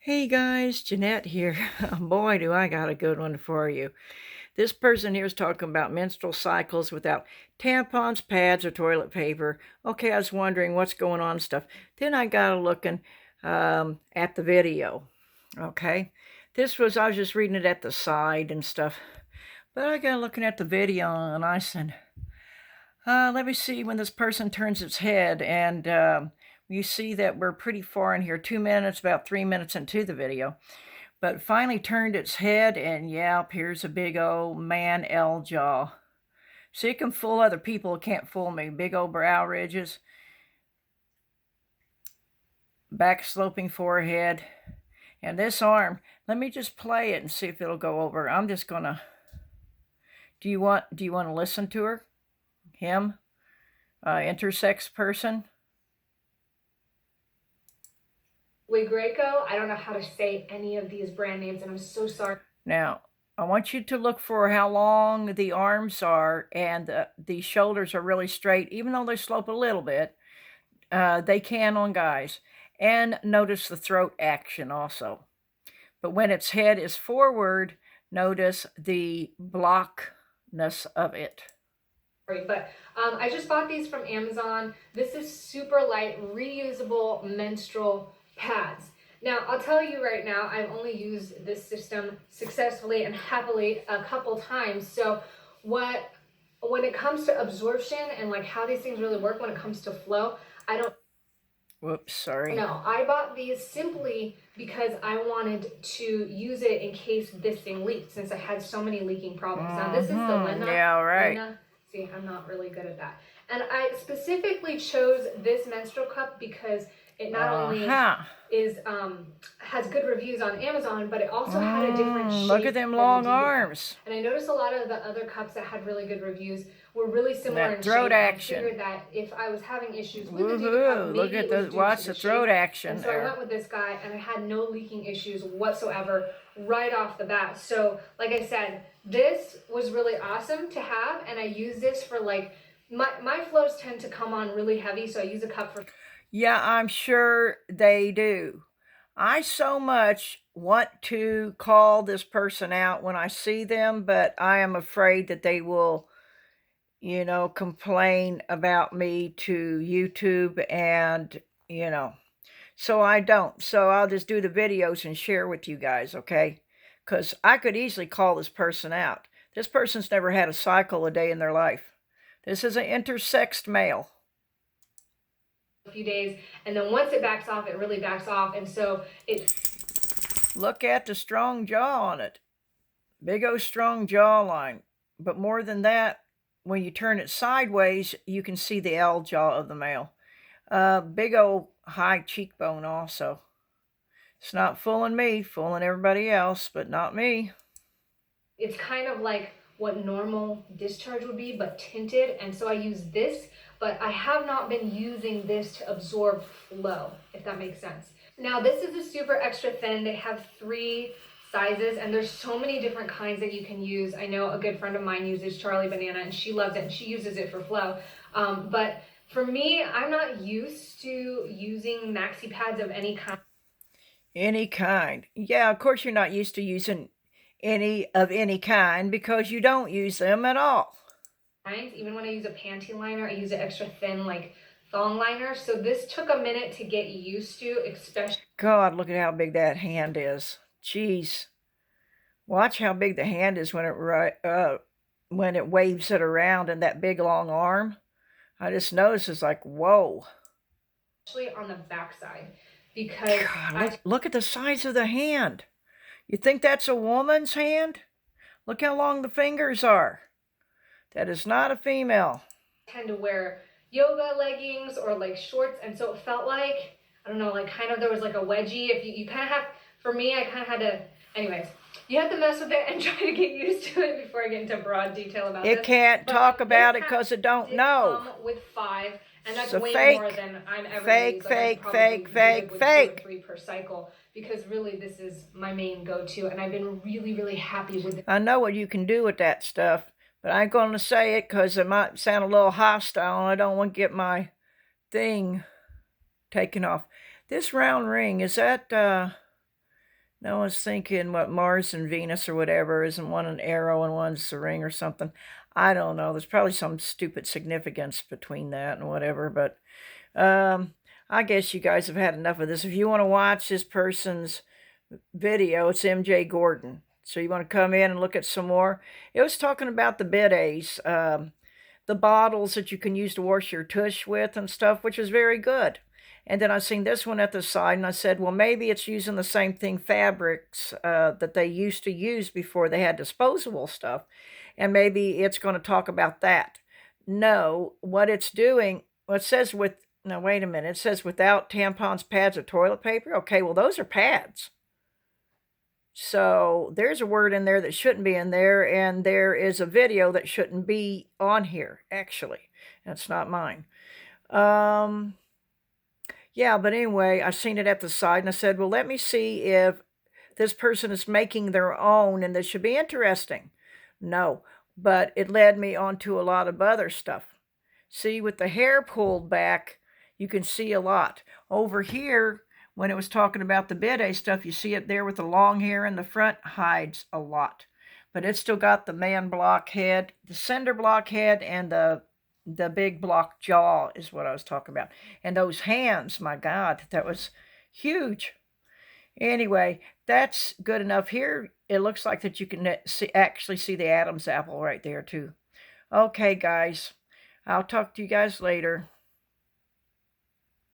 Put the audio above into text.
Hey guys, Jeanette here. Boy, do I got a good one for you. This person here is talking about menstrual cycles without tampons, pads, or toilet paper. Okay, I was wondering what's going on and stuff. Then I got looking at the video. Okay, I was just reading it at the side and stuff. But I got looking at the video and I said, let me see when this person turns its head, and you see that we're pretty far in here, 2 minutes, about 3 minutes into the video, but finally turned its head, and yep, here's a big old man L jaw. So it can fool other people, it can't fool me. Big old brow ridges, back sloping forehead, and this arm. Let me just play it and see if it'll go over. I'm just gonna. Do you want to listen to her? Him? Intersex person? Greco. I don't know how to say any of these brand names, and I'm so sorry. Now, I want you to look for how long the arms are, and the shoulders are really straight, even though they slope a little bit. They can on guys. And notice the throat action also. But when its head is forward, notice the blockness of it. But I just bought these from Amazon. This is super light, reusable menstrual pads. Now, I'll tell you right now, I've only used this system successfully and happily a couple times. So when it comes to absorption and like how these things really work when it comes to flow, I don't. Whoops, sorry. No, I bought these simply because I wanted to use it in case this thing leaked, since I had so many leaking problems. Now, this is the Lena. Yeah, right. Lena. See, I'm not really good at that. And I specifically chose this menstrual cup because it not only is has good reviews on Amazon, but it also had a different shape. Look at them long arms. And I noticed a lot of the other cups that had really good reviews were really similar in throat shape. action. I figured that if I was having issues with the cup, look at the watch the throat action. And so I went with this guy, and I had no leaking issues whatsoever right off the bat. So, like I said, this was really awesome to have, and I use this for like my flows tend to come on really heavy, so I use a cup for. Yeah, I'm sure they do. I so much want to call this person out when I see them, but I am afraid that they will, complain about me to YouTube, and, so I don't. So I'll just do the videos and share with you guys, okay? Because I could easily call this person out. This person's never had a cycle a day in their life. This is an intersexed male. A few days, and then once it backs off, it really backs off, and so it. Look at the strong jaw on it. Big old strong jawline. But more than that, when you turn it sideways, you can see the L jaw of the male. Big old high cheekbone also. It's not fooling me, fooling everybody else, but not me. It's kind of like what normal discharge would be, but tinted, and so I use this, but I have not been using this to absorb flow, if that makes sense. Now, this is a super extra thin. They have 3 sizes, and there's so many different kinds that you can use. I know a good friend of mine uses Charlie Banana, and she loves it, and she uses it for flow. But for me, I'm not used to using maxi pads of any kind. Any kind. Yeah, of course you're not used to using any kind because you don't use them at all. Even when I use a panty liner, I use an extra thin, like, thong liner. So this took a minute to get used to, especially. God, look at how big that hand is. Jeez. Watch how big the hand is when it waves it around, and that big long arm. I just noticed it's like, whoa. Especially on the backside, because God, look at the size of the hand. You think that's a woman's hand? Look how long the fingers are. That is not a female. I tend to wear yoga leggings or like shorts, and so it felt like, I don't know, like kind of there was like a wedgie. If you kind of have, for me, I kind of had to, anyways, you have to mess with it and try to get used to it before I get into broad detail about it. It can't talk about it because it don't know. Come with 5, and that's so way fake, more than I'm ever fake, used. fake, like fake, fake, fake. 2 or 3 per cycle, because really this is my main go-to, and I've been really, really happy with it. I know what you can do with that stuff, but I ain't going to say it because it might sound a little hostile, and I don't want to get my thing taken off. This round ring, is that No, I was thinking what Mars and Venus or whatever, isn't one an arrow and one's a ring or something? I don't know. There's probably some stupid significance between that and whatever, but um, I guess you guys have had enough of this. If you want to watch this person's video, it's MJ Gordon. So you want to come in and look at some more? It was talking about the bidets, the bottles that you can use to wash your tush with and stuff, which is very good. And then I seen this one at the side, and I said, well, maybe it's using the same thing, fabrics that they used to use before they had disposable stuff, and maybe it's going to talk about that. No, what it's doing, well, it says with, no, wait a minute, it says without tampons, pads, or toilet paper. Okay, well, those are pads. So there's a word in there that shouldn't be in there, and there is a video that shouldn't be on here, actually. That's not mine. Um, yeah, but anyway, I seen it at the side and I said, well, let me see if this person is making their own and this should be interesting. No, but it led me onto a lot of other stuff. See, with the hair pulled back, you can see a lot. Over here, when it was talking about the bidet stuff, you see it there with the long hair in the front, hides a lot. But it's still got the man block head, the cinder block head, and the big block jaw is what I was talking about. And those hands, my God, that was huge. Anyway, that's good enough. Here, it looks like that you can actually see the Adam's apple right there, too. Okay, guys. I'll talk to you guys later.